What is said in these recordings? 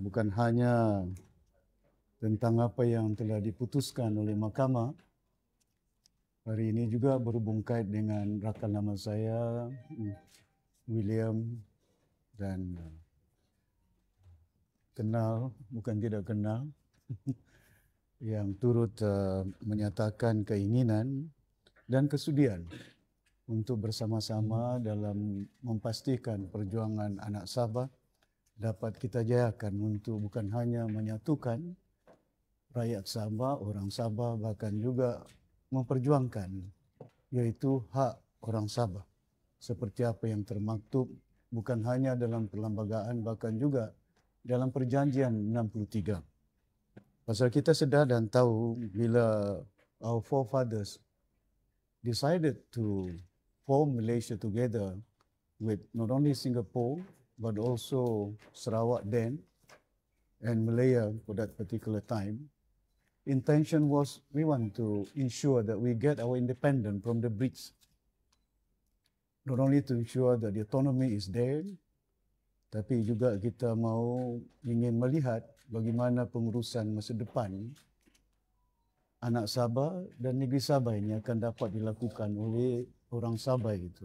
bukan hanya tentang apa yang telah diputuskan oleh mahkamah. Hari ini juga berhubung kait dengan rakan lama saya, William, dan kenal, bukan tidak kenal, yang turut menyatakan keinginan dan kesudian untuk bersama-sama dalam memastikan perjuangan anak Sabah dapat kita jayakan untuk bukan hanya menyatukan rakyat Sabah, orang Sabah, bahkan juga memperjuangkan yaitu hak orang Sabah seperti apa yang termaktub bukan hanya dalam perlembagaan bahkan juga dalam perjanjian 63. Pasal kita sedar dan tahu bila our forefathers decided to form Malaysia together with not only Singapore but also Sarawak then and Malaya for that particular time. Intention was we want to ensure that we get our independence from the Brits. Not only to ensure that the autonomy is there, tapi juga kita ingin melihat bagaimana pengurusan masa depan anak Sabah dan negeri Sabah ini akan dapat dilakukan oleh orang Sabah itu.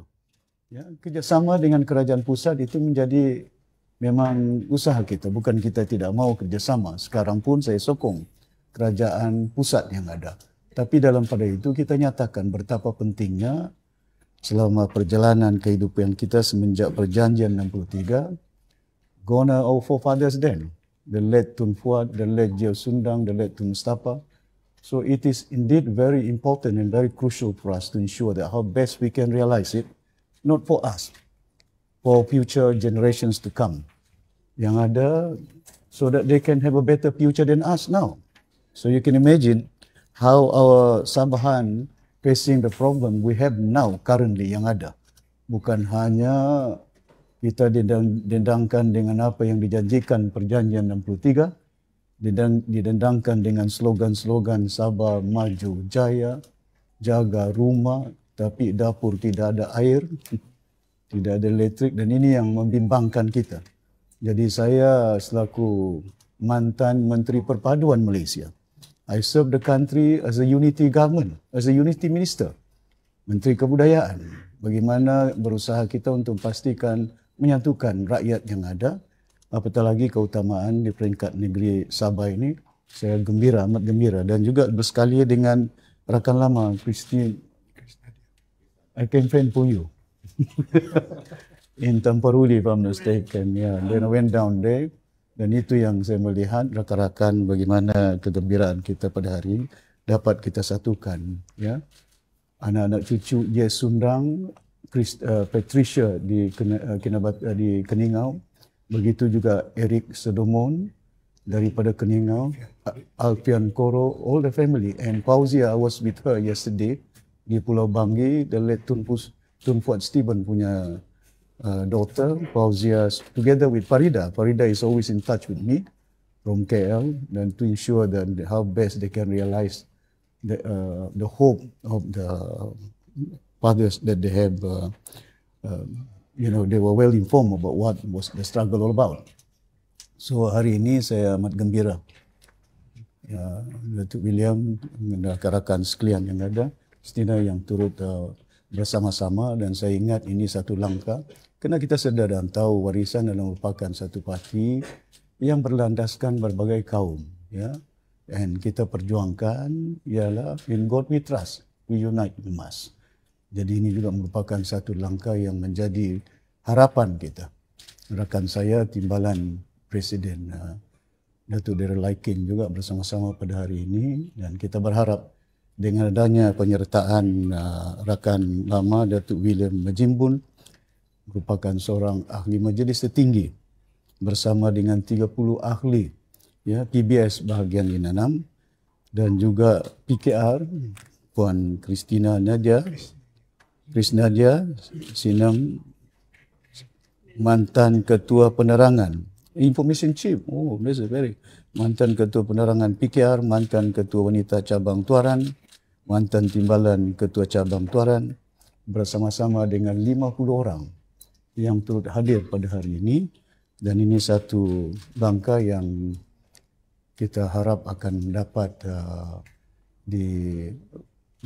Ya, kerjasama dengan kerajaan pusat itu menjadi memang usaha kita, bukan kita tidak mau kerjasama. Sekarang pun saya sokong kerajaan pusat yang ada. Tapi dalam pada itu kita nyatakan betapa pentingnya selama perjalanan kehidupan kita semenjak perjanjian 63, gonna our forefathers then, the late Tun Fuad, the late Jio Sundang, the late Tun Mustafa. So it is indeed very important and very crucial for us to ensure that how best we can realize it, not for us, for future generations to come. Yang ada, so that they can have a better future than us now. So you can imagine how our Sabahan facing the problem we have now currently yang ada. Bukan hanya kita didendangkan dengan apa yang dijanjikan perjanjian 63, didendangkan dengan slogan-slogan Sabah maju jaya, jaga rumah, tapi dapur tidak ada air, tidak ada elektrik, dan ini yang membimbangkan kita. Jadi saya selaku mantan Menteri Perpaduan Malaysia, I serve the country as a unity government, as a unity minister, Menteri Kebudayaan. Bagaimana berusaha kita untuk pastikan menyatukan rakyat yang ada, apatah lagi keutamaan di peringkat negeri Sabah ini. Saya gembira, amat gembira, dan juga bersekali dengan rakan lama Christine. I can friend for you in Tamparuli, if I'm mistaken. Yeah, then I went down there. Dan itu yang saya melihat rakan-rakan bagaimana kegembiraan kita pada hari ini dapat kita satukan. Ya, anak-anak cucu Jio Sundang, Patricia di Keningau, begitu juga Eric Sedomon daripada Keningau, Alfian Koro, all the family, and Fauzia, I was with her yesterday di Pulau Banggi, the late Tun Fuad Stephen punya daughter, Fauzia, together with Farida. Farida is always in touch with me from KL, and to ensure that how best they can realize the hope of the fathers that they have. They were well informed about what was the struggle all about. So hari ini saya amat gembira. Ya, Datuk William dan rakan-rakan sekalian yang ada, Stina yang turut bersama-sama, dan saya ingat ini satu langkah. Kerana kita sedar dan tahu warisan adalah merupakan satu parti yang berlandaskan berbagai kaum, ya. Dan kita perjuangkan ialah in God we trust, we unite we must. Jadi ini juga merupakan satu langkah yang menjadi harapan kita. Rakan saya timbalan Presiden Datuk Darrell Laikin juga bersama-sama pada hari ini, dan kita berharap dengan adanya penyertaan rakan lama Datuk William Majimbun, merupakan seorang ahli majlis tertinggi bersama dengan 30 ahli, ya, PBS bahagian Inanam, dan juga PKR Puan Kristina Nadia, Sinam, mantan Ketua Penerangan, Information Chief, this is very, mantan Ketua Penerangan PKR, mantan Ketua Wanita Cabang Tuaran, mantan Timbalan Ketua Cabang Tuaran, bersama-sama dengan 50 orang yang turut hadir pada hari ini. Dan ini satu langkah yang kita harap akan dapat di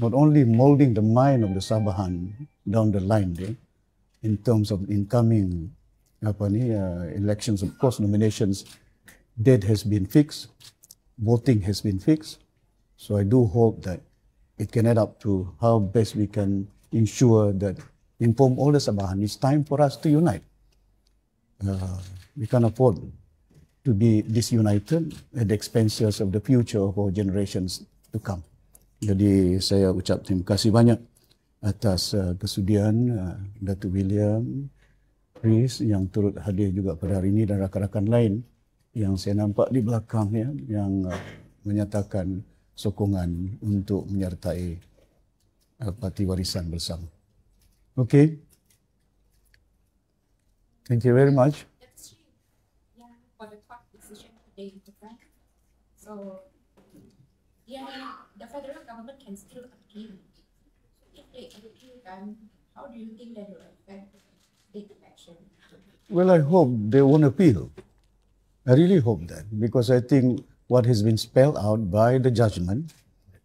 not only molding the mind of the Sabahan down the line in terms of incoming elections. Of course, nominations date has been fixed, voting has been fixed. So I do hope that it can add up to how best we can ensure that inform all the Sabahan it's time for us to unite. We can't afford to be disunited at the expenses of the future of our generations to come. Jadi saya ucap terima kasih banyak atas kesudian Datuk William Chris yang turut hadir juga pada hari ini dan rakan-rakan lain yang saya nampak di belakang yang menyatakan sokongan untuk menyertai Parti Warisan Bersama. Okay. Thank you very much. For the court decision today, so the federal government can still appeal. If they appeal, then how do you think that will affect the election? Well, I hope they won't appeal. I really hope that, because I think what has been spelled out by the judgment,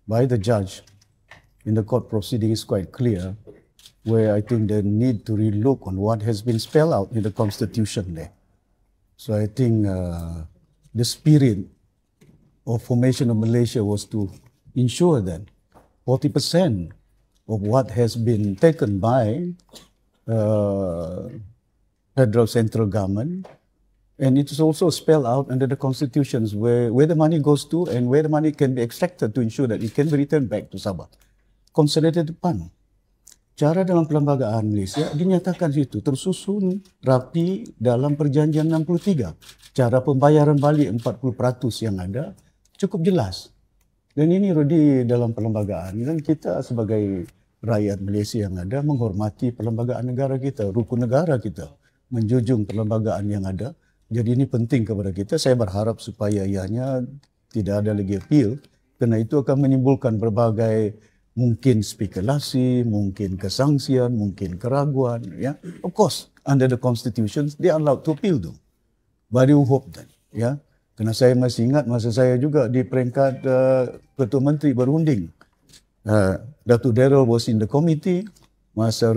by the judge in the court proceeding is quite clear, where I think they need to relook on what has been spelled out in the Constitution there. So I think the spirit of formation of Malaysia was to ensure that 40% of what has been taken by federal central government, and it is also spelled out under the constitutions where the money goes to and where the money can be extracted to ensure that it can be returned back to Sabah. Consolidated Fund. Cara dalam perlembagaan Malaysia dinyatakan situ tersusun rapi dalam Perjanjian 63. Cara pembayaran balik 40% yang ada cukup jelas. Dan ini di dalam perlembagaan, dan kita sebagai rakyat Malaysia yang ada menghormati perlembagaan negara kita, rukun negara kita, menjunjung perlembagaan yang ada. Jadi ini penting kepada kita. Saya berharap supaya ianya tidak ada lagi appeal, kerana itu akan menimbulkan berbagai mungkin spekulasi, mungkin kesangsian, mungkin keraguan. Ya, of course, under the constitutions, they are allowed to appeal though. But you hope that, ya. Kerana saya masih ingat masa saya juga di peringkat Ketua Menteri berunding. Datuk Daryl was in the committee. Masa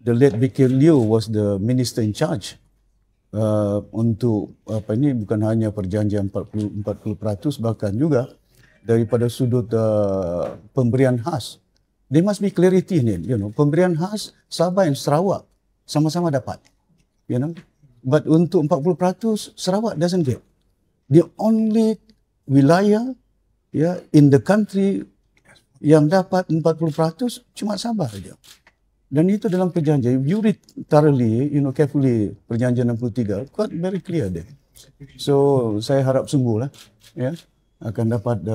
the late B.K. Liu was the minister in charge untuk bukan hanya perjanjian 40%, bahkan juga daripada sudut pemberian khas. There must be clarity in it, pemberian khas Sabah dan Sarawak sama-sama dapat, But untuk 40% Sarawak doesn't get. The only wilayah in the country yang dapat 40% cuma Sabah saja. Dan itu dalam perjanjian. You read thoroughly, carefully perjanjian 63, quite very clear there. So saya harap sungguhlah, akan dapat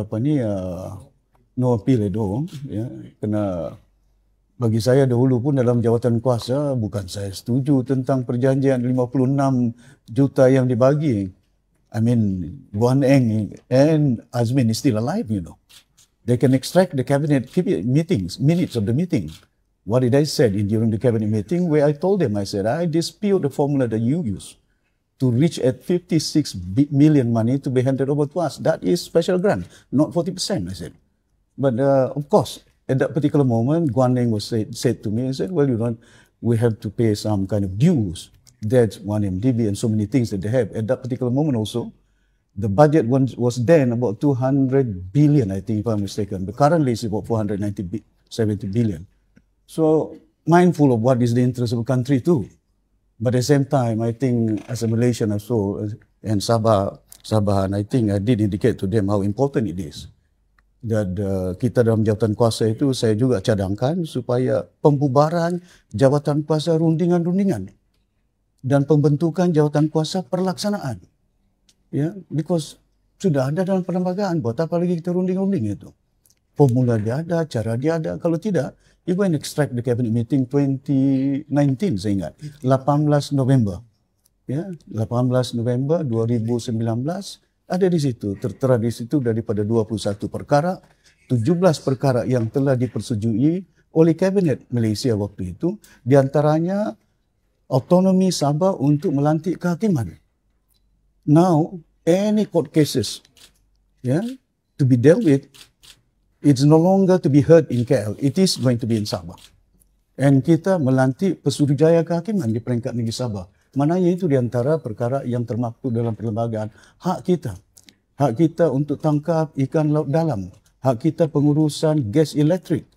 no appeal at all, Kena bagi saya dahulu pun dalam jawatan kuasa bukan saya setuju tentang perjanjian 56 juta yang dibagi. I mean, Guan Eng and Azmin is still alive, They can extract the cabinet minutes of the meeting. What did I said during the cabinet meeting where I told them, I said, I dispute the formula that you use to reach at 56 million money to be handed over to us. That is special grant, not 40%, I said. But of course, at that particular moment, Guan Eng was said to me, I said, well, we have to pay some kind of dues. That's one MDB and so many things that they have. At that particular moment also, the budget was then about 200 billion, I think, if I'm mistaken. But currently it's about 470 billion. So mindful of what is the interest of the country too. But at the same time, I think as a Malaysian also, and Sabahan, I think I did indicate to them how important it is. Dan kita dalam jawatan kuasa itu saya juga cadangkan supaya pembubaran jawatan kuasa rundingan-rundingan dan pembentukan jawatan kuasa perlaksanaan. Because sudah ada dalam perlembagaan, buat apa lagi kita runding-runding itu? Formula dia ada, cara dia ada. Kalau tidak, you go and extract the cabinet meeting 2019, saya ingat, 18 November. 18 November 2019, ada di situ, tertera di situ daripada 21 perkara, 17 perkara yang telah dipersetujui oleh Kabinet Malaysia waktu itu, di antaranya autonomi Sabah untuk melantik kehakiman. Now, any court cases to be dealt with, it's no longer to be heard in KL. It is going to be in Sabah. And kita melantik Pesuruhjaya Kehakiman di peringkat negeri Sabah. Maknanya itu di antara perkara yang termaktub dalam perlembagaan. Hak kita. Hak kita untuk tangkap ikan laut dalam. Hak kita pengurusan gas elektrik.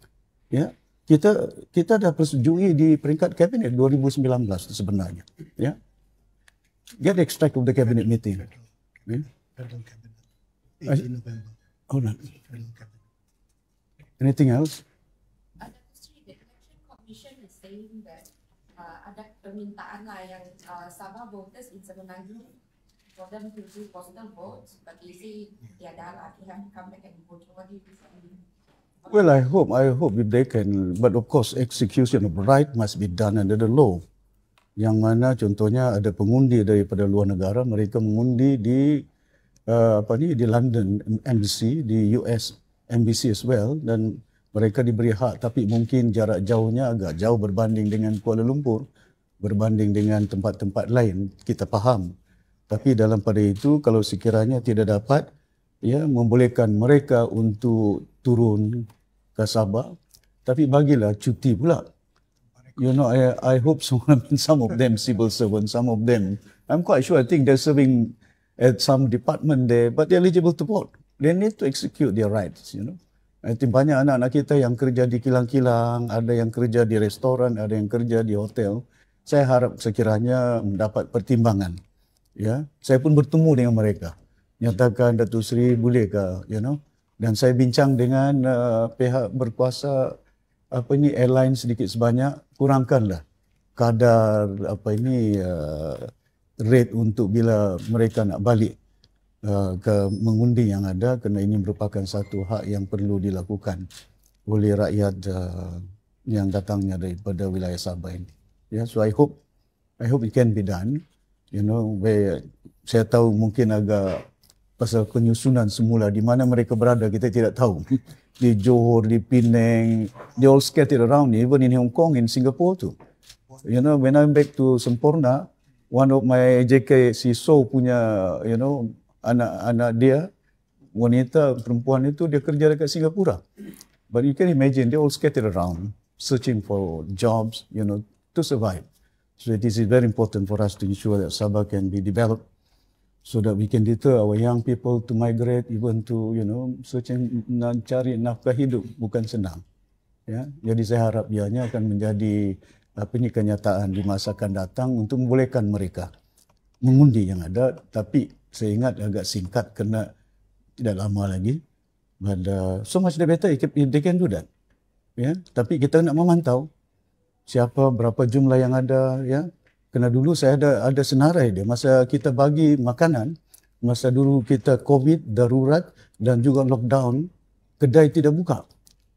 Ya. Kita dah persetujui di peringkat kabinet 2019 sebenarnya. Ya. Get the extract of the cabinet meeting. Yeah. Federal cabinet. 18 November. Oh, no. Federal cabinet. Anything else? The Election Commission is saying that ada permintaan lah yang Sabah voters in Semenanjung for them to do postal votes, but they say tiada lah, they have to come back and vote. What do you think? Well, I hope if they can, but of course execution of right must be done under the law. Yang mana contohnya ada pengundi daripada luar negara, mereka mengundi di di London Embassy, di US Embassy as well, dan mereka diberi hak, tapi mungkin jarak jauhnya agak jauh berbanding dengan Kuala Lumpur, berbanding dengan tempat-tempat lain, kita faham. Tapi dalam pada itu, kalau sekiranya tidak dapat, membolehkan mereka untuk turun ke Sabah, tapi bagilah cuti pula. You know, I hope some of them civil servants, some of them, I'm quite sure, I think they're serving at some department there, but they're eligible to vote. They need to execute their rights, you know. I think banyak anak-anak kita yang kerja di kilang-kilang, ada yang kerja di restoran, ada yang kerja di hotel. Saya harap sekiranya mendapat pertimbangan. Ya, saya pun bertemu dengan mereka. Nyatakan, Datuk Seri, bolehkah, you know. Dan saya bincang dengan pihak berkuasa airline sedikit sebanyak, kurangkanlah kadar rate untuk bila mereka nak balik ke mengundi yang ada, kerana ini merupakan satu hak yang perlu dilakukan oleh rakyat yang datangnya daripada wilayah Sabah ini. Ya, so I hope it can be done. You know, saya tahu mungkin agak pasal penyusunan semula di mana mereka berada kita tidak tahu. Di Johor, di Penang, they all scattered around, even in Hong Kong, in Singapore too. You know, when I'm back to Semporna, one of my JK si So punya, you know, anak-anak dia, wanita perempuan itu dia kerja dekat Singapura. But you can imagine they all scattered around, searching for jobs, you know, to survive. So it is very important for us to ensure that Sabah can be developed, so that we can deter our young people to migrate, even to, you know, searching, cari nafkah hidup, bukan senang. Ya, jadi saya harap ianya akan menjadi kenyataan di masa akan datang untuk membolehkan mereka mengundi yang ada. Tapi saya ingat agak singkat kerana tidak lama lagi. But so much the better if they can do that. Ya, tapi kita nak memantau siapa, berapa jumlah yang ada, ya. Kerana dulu saya ada senarai dia masa kita bagi makanan, masa dulu kita COVID, darurat dan juga lockdown, kedai tidak buka.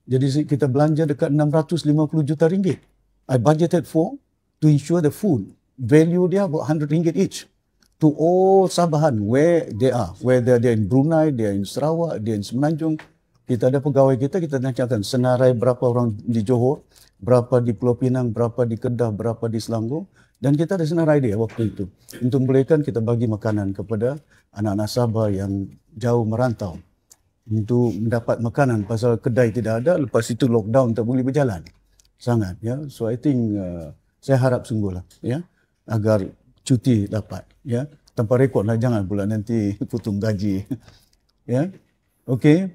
Jadi kita belanja dekat 650 juta ringgit. I budgeted for to ensure the food value dia about 100 ringgit each to all Sabahan where they are, whether they're in Brunei, they're in Sarawak, they're in Semenanjung. Kita ada pegawai kita nyatakan senarai berapa orang di Johor, berapa di Pulau Pinang, berapa di Kedah, berapa di Selangor. Dan kita ada senarai dia waktu itu. Untuk membolehkan kita bagi makanan kepada anak-anak Sabah yang jauh merantau. Untuk mendapat makanan pasal kedai tidak ada, lepas itu lockdown tak boleh berjalan. Sangat, ya. So I think saya harap sungguhlah, ya, agar cuti dapat, ya. Tanpa rekod lah, jangan pula nanti potong gaji. Ya. Okay.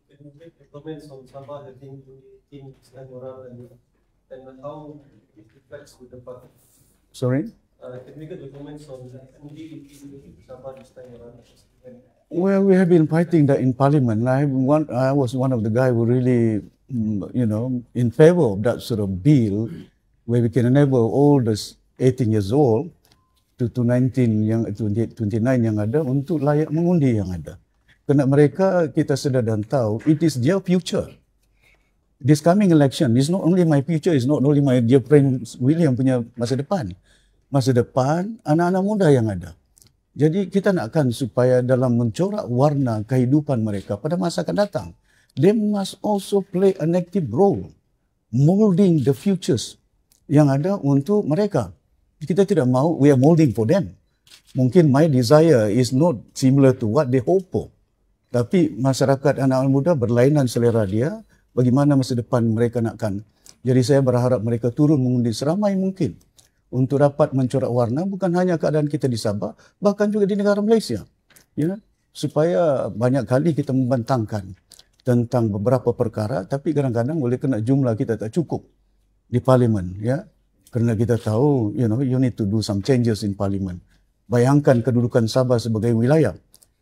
Can you make the comments on Sabah having team orang and how it affects with the party? Sorry? Can we get the comments on MD Sabah this time around? Well, we have been fighting that in Parliament. I was one of the guys who really, you know, in favor of that sort of bill where we can enable all the 18 years old to 19 yang 29 yang ada untuk layak mengundi yang ada. Kerana mereka kita sedar dan tahu it is their future. This coming election is not only my future, is not only my dear friend William punya masa depan. Masa depan anak-anak muda yang ada. Jadi kita nakkan supaya dalam mencorak warna kehidupan mereka pada masa akan datang, they must also play an active role molding the futures yang ada untuk mereka. Kita tidak mau, we are molding for them. Mungkin my desire is not similar to what they hope for. Tapi masyarakat anak muda berlainan selera dia, bagaimana masa depan mereka nakkan. Jadi saya berharap mereka turun mengundi seramai mungkin untuk dapat mencorak warna bukan hanya keadaan kita di Sabah, bahkan juga di negara Malaysia. Ya, supaya banyak kali kita membantangkan tentang beberapa perkara, tapi kadang-kadang boleh kena jumlah kita tak cukup di parlimen, ya. Kerana kita tahu, you need to do some changes in parliament. Bayangkan kedudukan Sabah sebagai wilayah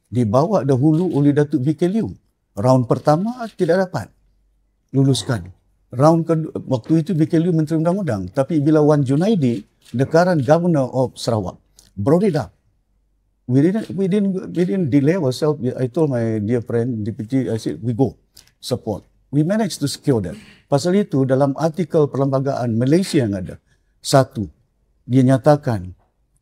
dibawa dahulu oleh Datuk VK Liew. Round pertama tidak dapat luluskan. Round kedua, waktu itu VK Liew Menteri Undang-Undang, tapi bila Wan Junaidi, the current governor of Sarawak, brought it up. We didn't delay ourselves. I told my dear friend, Deputy, I said, we go, support. We managed to secure that. Pasal itu, dalam artikel perlembagaan Malaysia yang ada, satu, dia nyatakan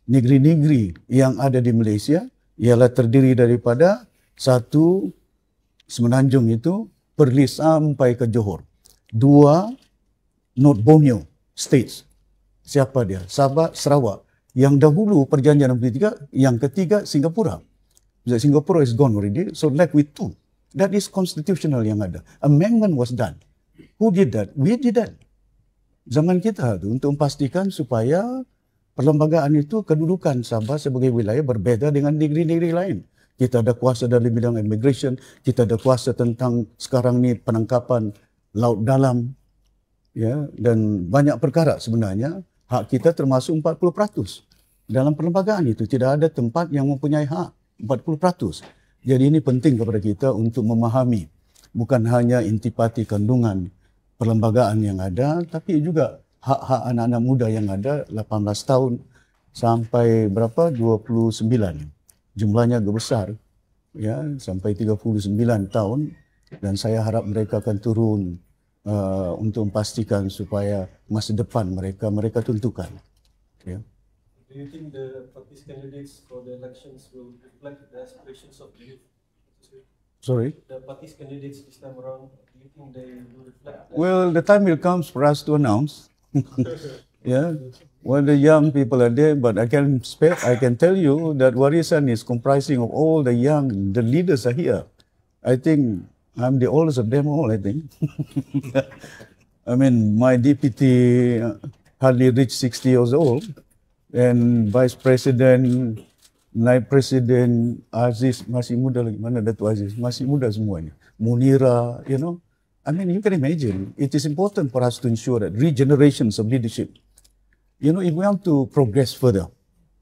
negeri-negeri yang ada di Malaysia ialah terdiri daripada satu, Semenanjung itu, Perlis sampai ke Johor. Dua, North Borneo States. Siapa dia? Sabah, Sarawak. Yang dahulu perjanjian 63, yang ketiga Singapura. Singapura is gone already, so left with two. That is constitutional yang ada. Amendment was done. Who did that? We did that. Zaman kita tu untuk memastikan supaya perlembagaan itu kedudukan Sabah sebagai wilayah berbeza dengan negeri-negeri lain. Kita ada kuasa dalam bidang immigration, kita ada kuasa tentang sekarang ni penangkapan laut dalam, ya, dan banyak perkara sebenarnya. Hak kita termasuk 40%. Dalam perlembagaan itu tidak ada tempat yang mempunyai hak 40%. Jadi ini penting kepada kita untuk memahami bukan hanya intipati kandungan perlembagaan yang ada, tapi juga hak-hak anak-anak muda yang ada 18 tahun sampai berapa? 29. Jumlahnya agak besar, ya, sampai 39 tahun, dan saya harap mereka akan turun untuk memastikan supaya masa depan mereka tentukan. Ya. Do you think the party candidates for the elections will reflect the aspirations of the youth? Sorry? The party candidates this time around, do you think they will reflect? Well, the time will come for us to announce. Yeah, well, the young people are there, but I can tell you that Warisan is comprising of all the young, the leaders are here. I think I'm the oldest of them all, I think. I mean, my deputy hardly reached 60 years old, and Vice President, Naib Presiden Aziz masih muda lagi. Mana Datuk Aziz? Masih muda semuanya. Munira, you know. I mean, you can imagine, it is important for us to ensure that regenerations of leadership. You know, if we want to progress further,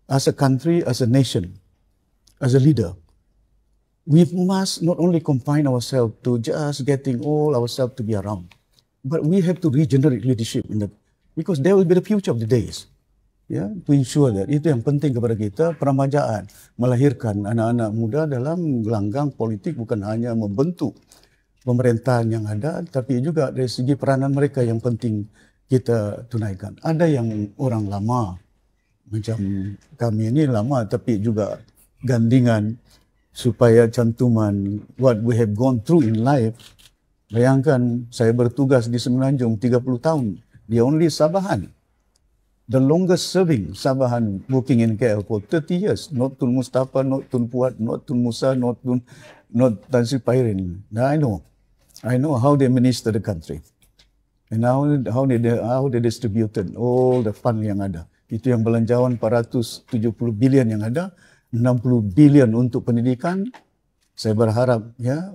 as a country, as a nation, as a leader, we must not only confine ourselves to just getting all ourselves to be around, but we have to regenerate leadership in that, because there will be the future of the days. Ya, to ensure that itu yang penting kepada kita, peremajaan, melahirkan anak-anak muda dalam gelanggang politik, bukan hanya membentuk pemerintahan yang ada, tapi juga dari segi peranan mereka yang penting kita tunaikan. Ada yang orang lama, macam kami ini lama, tapi juga gandingan supaya cantuman what we have gone through in life. Bayangkan saya bertugas di Semenanjung 30 tahun, dia only Sabahan. The longest serving Sabahan working in KL for 30 years. Not Tun Mustafa, not Tun Puat, not Tun Musa, not Tan Sri Pairin. Now I know how they minister the country. And how they distributed all the fund yang ada. Itu yang belanjawan 470 bilion yang ada, 60 bilion untuk pendidikan. Saya berharap ya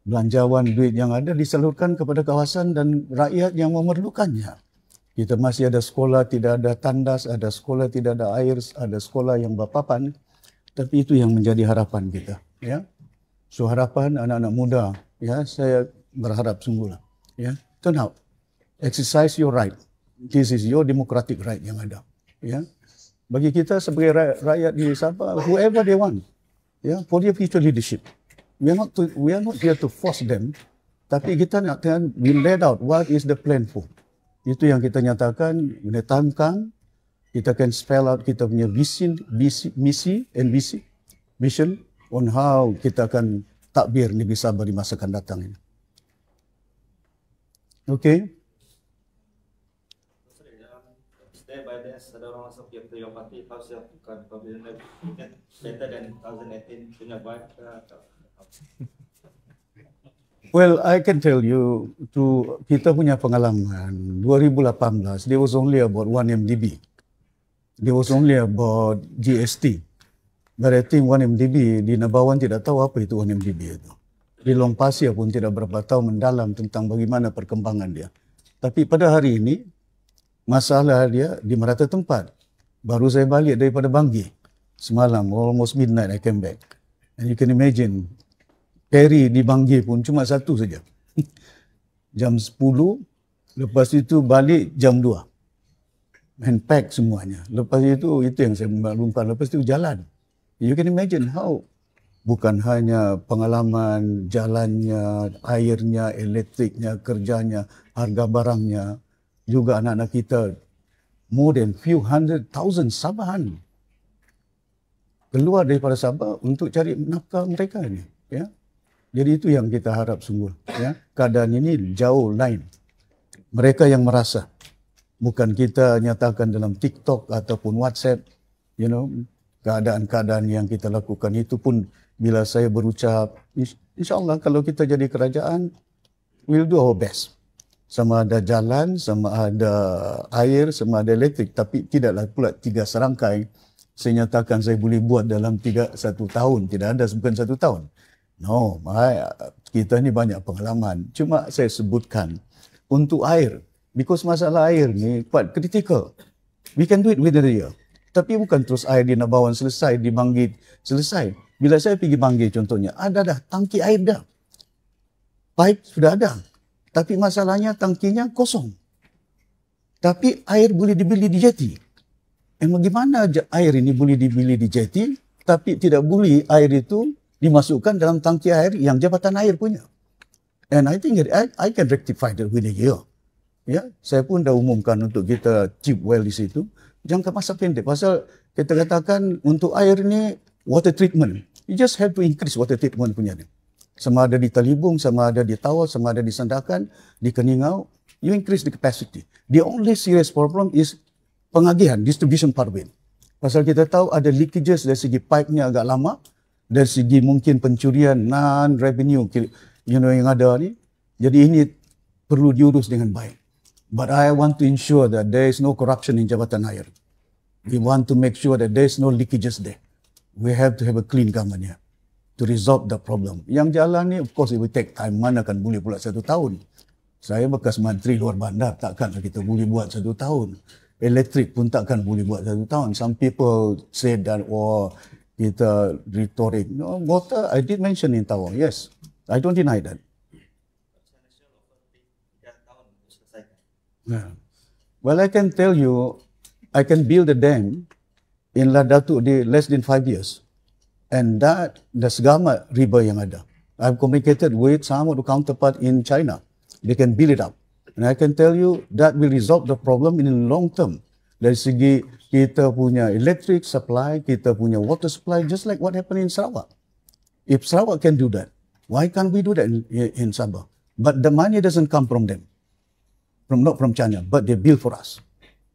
belanjawan duit yang ada disalurkan kepada kawasan dan rakyat yang memerlukannya. Kita masih ada sekolah tidak ada tandas, ada sekolah tidak ada air, ada sekolah yang berpapan. Tapi itu yang menjadi harapan kita. Ya, so harapan anak-anak muda, ya saya berharap sungguhlah. Ya, turn out, exercise your right. This is your democratic right yang ada. Ya, bagi kita sebagai rakyat di Sabah, whoever they want, ya, for their future leadership. We are not here to force them, tapi kita nak we laid out what is the plan for. Itu yang kita nyatakan, menetapkan, kita akan spell out kita punya vision on how kita akan takbir negeri Sabah di masa akan datang ini. Okay? GRS, ada orang masuk your party, how's your confidence better than 2018 punya vibe? Well, I can tell you, kita punya pengalaman, 2018, there was only about 1 MDB. There was only about GST. But I think 1 MDB, di Nabawan tidak tahu apa itu 1 MDB itu. Di Long Pasir pun tidak berapa tahu mendalam tentang bagaimana perkembangan dia. Tapi pada hari ini, masalah dia di merata tempat. Baru saya balik daripada Banggi. Semalam, almost midnight I came back. And you can imagine, ferry di Banggi pun cuma satu saja. Jam 10, lepas itu balik jam 2. And pack semuanya. Lepas itu yang saya maklumkan. Lepas itu jalan. You can imagine how bukan hanya pengalaman jalannya, airnya, elektriknya, kerjanya, harga barangnya, juga anak-anak kita, more than few hundred thousand Sabahan keluar daripada Sabah untuk cari nafkah mereka ni. Ya? Jadi itu yang kita harap sungguh. Ya? Keadaan ini jauh lain. Mereka yang merasa, bukan kita nyatakan dalam TikTok ataupun WhatsApp, keadaan-keadaan yang kita lakukan itu pun bila saya berucap, insyaAllah kalau kita jadi kerajaan, we'll do our best. Sama ada jalan, sama ada air, sama ada elektrik. Tapi tidaklah pula 3 serangkai saya nyatakan saya boleh buat dalam 1 tahun. Tidak ada, bukan 1 tahun. No, kita ni banyak pengalaman. Cuma saya sebutkan untuk air. Because masalah air ni quite critical. We can do it within a year. Tapi bukan terus air di Nabawan selesai, di Banggi selesai. Bila saya pergi Banggi contohnya, ada dah tangki air dah. Pipe sudah ada. Tapi masalahnya tangkinya kosong. Tapi air boleh dibeli di jeti. Bagaimana air ini boleh dibeli di jeti, tapi tidak boleh air itu dimasukkan dalam tangki air yang Jabatan Air punya. And I think I can rectify that within a year. Ya, saya pun dah umumkan untuk kita chip well di situ. Jangka masa pendek. Pasal kita katakan untuk air ni water treatment. You just have to increase water treatment punya ni. Sama ada di Talibung, sama ada di Tawau, sama ada di Sandakan, di Keningau, you increase the capacity. The only serious problem is pengagihan, distribution pathway. Pasal kita tahu ada leakages dari segi pipe-nya agak lama, dari segi mungkin pencurian non-revenue yang ada ni. Jadi ini perlu diurus dengan baik. But I want to ensure that there is no corruption in Jabatan Air. We want to make sure that there is no leakages there. We have to have a clean government here to resolve the problem. Yang jalan ni, of course, it will take time. Mana akan boleh pula 1 tahun. Saya bekas menteri luar bandar, takkan kita boleh buat 1 tahun. Elektrik pun takkan boleh buat 1 tahun. Some people say that, kita rhetoric. No, water, I did mention in Tawau. Yes, I don't deny that. Yeah. Well, I can tell you, I can build a dam in Ladatu di less than 5 years. And that, the Sagama River yang ada. I've communicated with some of the counterpart in China. They can build it up. And I can tell you that will resolve the problem in the long term. Dari segi kita punya electric supply, kita punya water supply, just like what happened in Sarawak. If Sarawak can do that, why can't we do that in Sabah? But the money doesn't come from them. Not from China, but they build for us.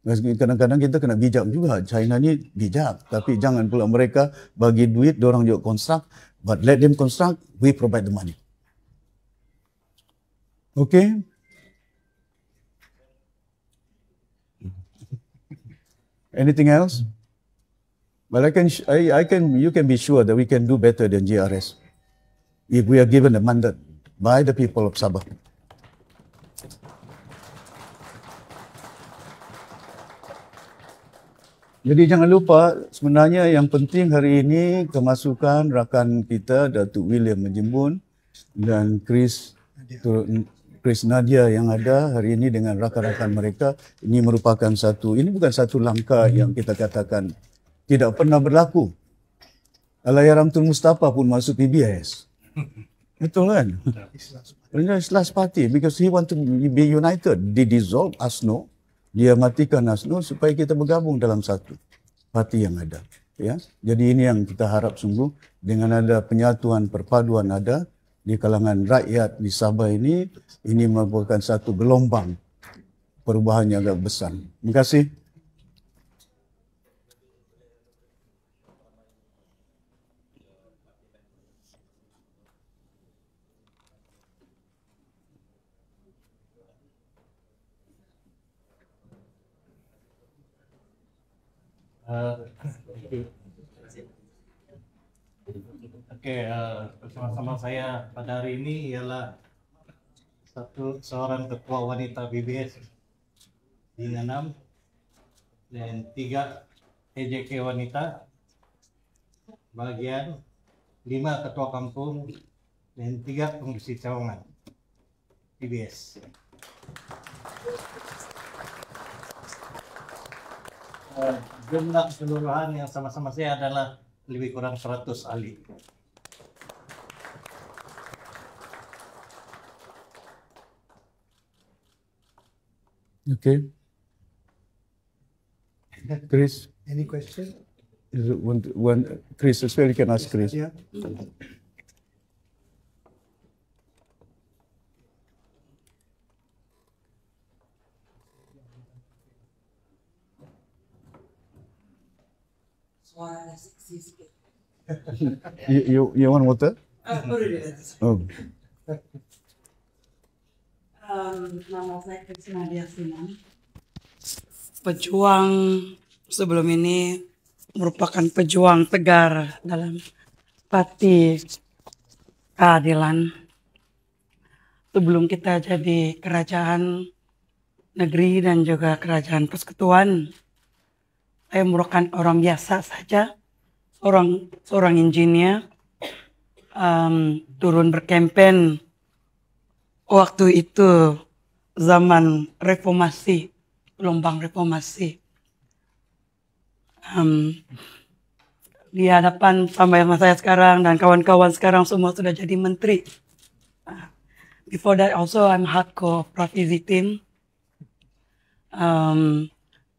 Kadang-kadang kita kena bijak juga. China ni bijak, tapi jangan pula mereka bagi duit, diorang juga construct, but let them construct, we provide the money. Okay? Anything else? Well, you can be sure that we can do better than GRS if we are given a mandate by the people of Sabah. Jadi jangan lupa, sebenarnya yang penting hari ini kemasukan rakan kita Datuk William Menjembun dan Chris Nadia yang ada hari ini dengan rakan-rakan mereka. Ini merupakan ini bukan satu langkah yang kita katakan tidak pernah berlaku. Allahyarham Tun Mustafa pun masuk PBS. Betul kan? It's last party because he want to be united. They dissolve USNO. Dia matikan USNO supaya kita bergabung dalam satu parti yang ada. Ya, jadi ini yang kita harap sungguh dengan ada penyatuan perpaduan ada di kalangan rakyat di Sabah ini merupakan satu gelombang perubahan yang agak besar. Terima kasih. Bersama-sama saya pada hari ini ialah seorang ketua wanita BBS di 6 dan 3 EJK wanita bagian, 5 ketua kampung dan 3 pengisi cawangan BBS. Jumlah keseluruhan yang sama-sama saya adalah lebih kurang 100 ahli. Okay. Chris, Any question? is it one Chris as well? You can ask Chris. Yeah. Suara seksi sikit. You want water? Oh, Nama saya Krisna Diasina. Pejuang sebelum ini merupakan pejuang tegar dalam parti keadilan. Sebelum kita jadi kerajaan negeri dan juga kerajaan persekutuan, saya merupakan orang biasa saja, seorang engineer, turun berkempen waktu itu zaman reformasi, gelombang reformasi. Di hadapan sama saya sekarang dan kawan-kawan sekarang semua sudah jadi menteri. Before that also I'm hardcore Pravizi team.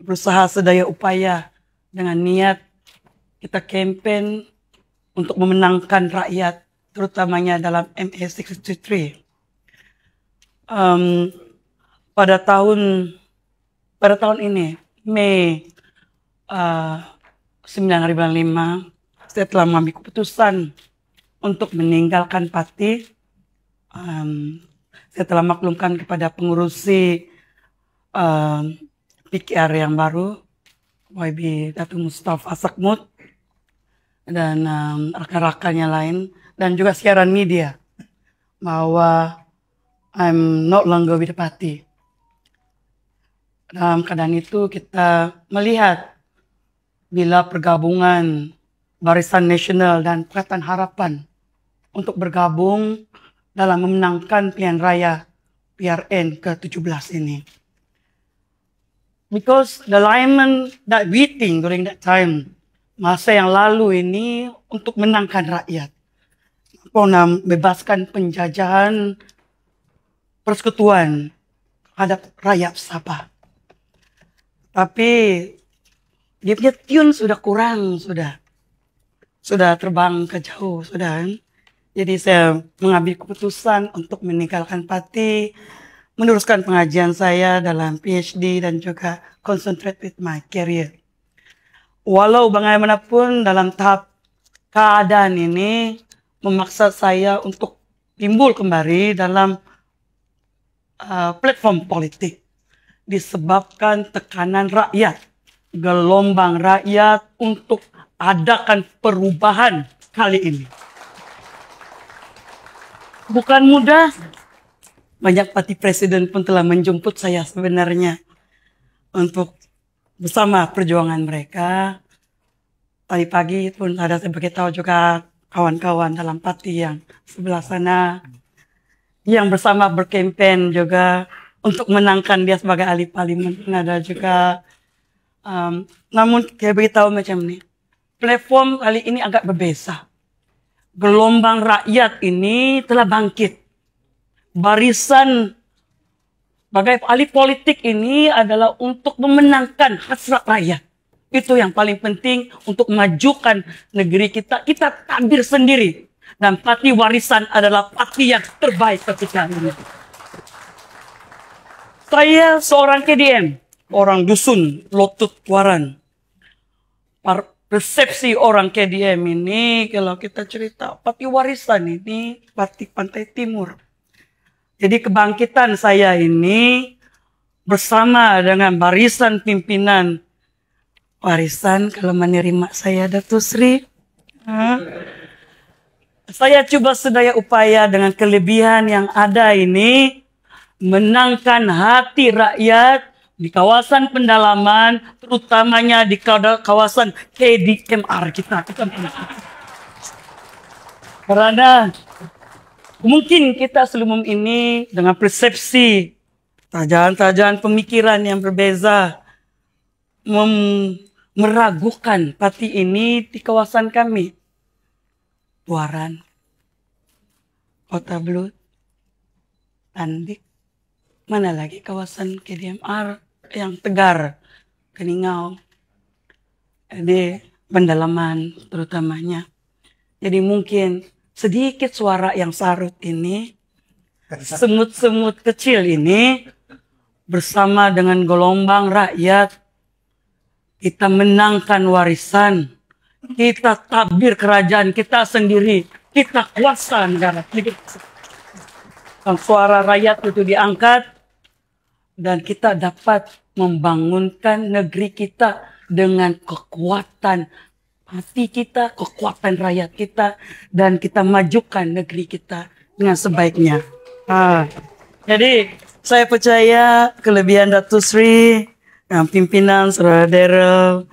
Berusaha sedaya upaya dengan niat kita campaign untuk memenangkan rakyat, terutamanya dalam MA63. Pada tahun ini, Mei 1995, saya telah mengambil keputusan untuk meninggalkan parti. Saya telah maklumkan kepada pengurusi PKR yang baru, YB Datuk Mustafa Sakmut, dan rekan-rekannya lain, dan juga siaran media, bahwa I'm not longer with the party. Dalam keadaan itu kita melihat bila pergabungan Barisan Nasional dan Pakatan Harapan untuk bergabung dalam memenangkan pilihan raya PRN ke-17 ini. Because the alignment that we think during that time, masa yang lalu ini untuk menangkan rakyat. Membebaskan penjajahan persekutuan terhadap rakyat Sabah. Tapi dia punya tune sudah kurang, sudah terbang ke jauh, sudah. Jadi saya mengambil keputusan untuk meninggalkan parti, meneruskan pengajian saya dalam PhD dan juga concentrate with my career. Walau bagaimanapun dalam tahap keadaan ini memaksa saya untuk timbul kembali dalam platform politik disebabkan tekanan rakyat, gelombang rakyat untuk adakan perubahan kali ini. Bukan mudah, banyak parti presiden pun telah menjemput saya sebenarnya untuk bersama perjuangan mereka. Tadi pagi pun ada saya beritahu juga kawan-kawan dalam parti yang sebelah sana yang bersama berkempen juga untuk menangkan dia sebagai ahli parlimen. Ada juga, namun saya beritahu macam ini, platform kali ini agak berbeza. Gelombang rakyat ini telah bangkit. Barisan sebagai ahli politik ini adalah untuk memenangkan hasrat rakyat. Itu yang paling penting untuk memajukan negeri kita. Kita tabir sendiri. Dan parti warisan adalah parti yang terbaik ketika ini. Saya seorang KDM, orang dusun Lotut Waran. Persepsi orang KDM ini, kalau kita cerita, parti warisan ini, parti Pantai Timur. Jadi kebangkitan saya ini bersama dengan barisan pimpinan warisan kalau menerima saya Datuk Sri. Saya coba sedaya upaya dengan kelebihan yang ada ini menangkan hati rakyat di kawasan pendalaman, terutamanya di kawasan KDMR kita. Karena mungkin kita sebelum ini dengan persepsi, tajaan-tajaan pemikiran yang berbeza, meragukan parti ini di kawasan kami. Tuaran, Kota Blut, Tandik, mana lagi kawasan KDMR yang Tegar, Keningau, di pendalaman terutamanya. Jadi mungkin sedikit suara yang sarut ini, semut-semut kecil ini, bersama dengan gelombang rakyat, kita menangkan warisan, kita tabir kerajaan kita sendiri, kita kuasa negara. Dan suara rakyat itu diangkat, dan kita dapat membangunkan negeri kita dengan kekuatan hati kita, kekuatan rakyat kita, dan kita majukan negeri kita dengan sebaiknya. Jadi saya percaya kelebihan Datuk Sri, pimpinan Saudara Daryl,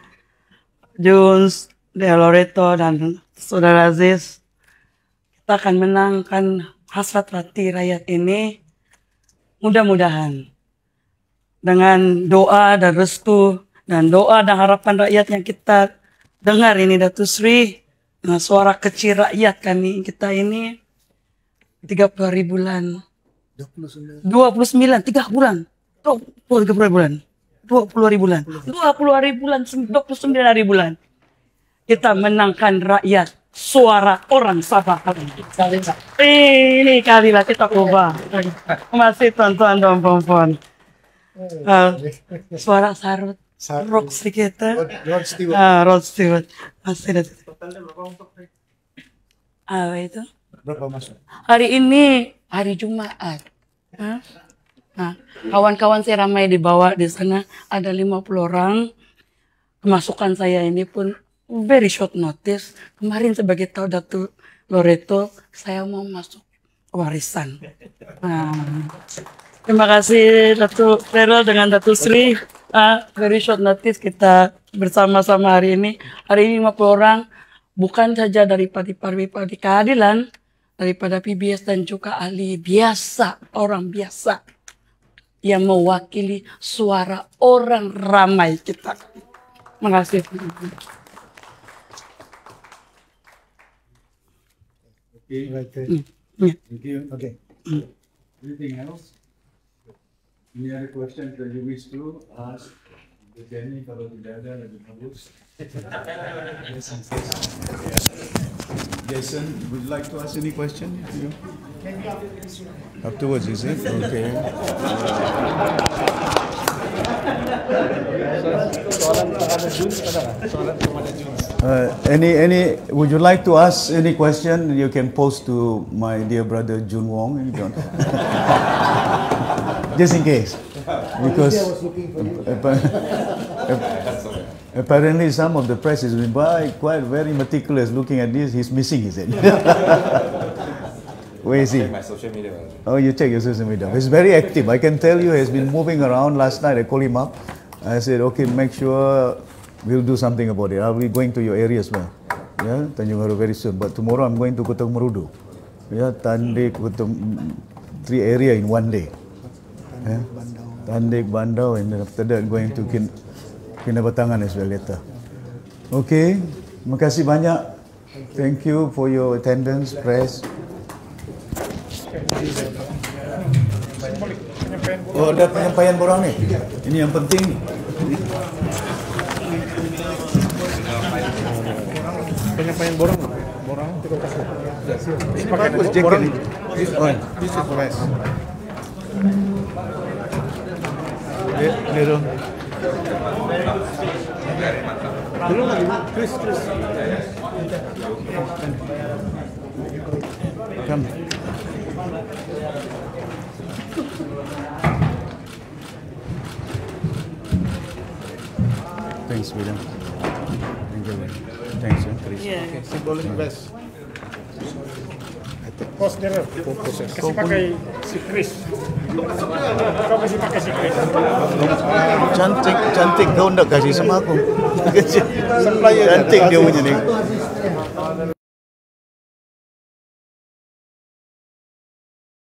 Jones, Loreto, dan Saudara Aziz, kita akan menangkan hasrat hati rakyat ini. Mudah-mudahan dengan doa dan restu dan doa dan harapan rakyat yang kita dengar ini Datuk Sri, dengan suara kecil rakyat kami kita ini 30 hari bulan 29 3 bulan 20 hari bulan 20 hari bulan 20 hari bulan 29 hari bulan kita menangkan rakyat, suara orang Sabah. Ini kalilah kita ubah. Terima kasih tuan-tuan dan puan-puan. Suara sarut rock sedikit. Rod Stewart. Rod Stewart. Masih ada. Apa itu? Berapa masuk? Hari ini hari Jumat. Nah, kawan-kawan saya ramai dibawa di sana, ada 50 orang. Kemasukan saya ini pun very short notice. Kemarin sebagai tahu Datuk Loreto, saya mau masuk warisan. Nah, terima kasih Datuk Daryl dengan Datuk Sri. Very short notice kita bersama-sama hari ini. Hari ini 50 orang, bukan saja dari parti keadilan, daripada PBS dan juga ahli biasa, orang biasa yang mewakili suara orang ramai kita. Terima kasih. Right there. Thank you. Okay. Anything else? Any other questions that you wish to ask? Jenny, kalau tidak ada lebih bagus. Jason, would you like to ask any question? You? Afterwards, is it? Okay. Would you like to ask any question? You can post to my dear brother Jun Wong. You don't. Just in case, because apparently some of the press has been quite very meticulous looking at this. He's missing his head. Where is he? My social media. Oh, you check your social media. He's very active. I can tell you, he's been moving around. Last night I called him up. I said, okay, make sure we'll do something about it. I'll be going to your area as well. Yeah, Tanjung Aru very soon. But tomorrow I'm going to Kota Merudu. Yeah, Tandik, three area in one day. Yeah? Tandik, Bandau, and then after that going to Kinabatangan as well later. Okay, terima kasih banyak. Thank you for your attendance, press. Oh, ada penyampaian borang ni. Ini yang penting ni. Penyampaian borang terima kasih. Ini bagus jaket ini. This is nice. Nero. Belum lagi, Chris. Come. Thanks, William. Thanks, Chris. Iya. Simbolik best. Pos dia kasih pakai si Chris. Kau kasih pakai si Chris. Cantik, kau ndak kasih sama aku. Cantik dia punya nih.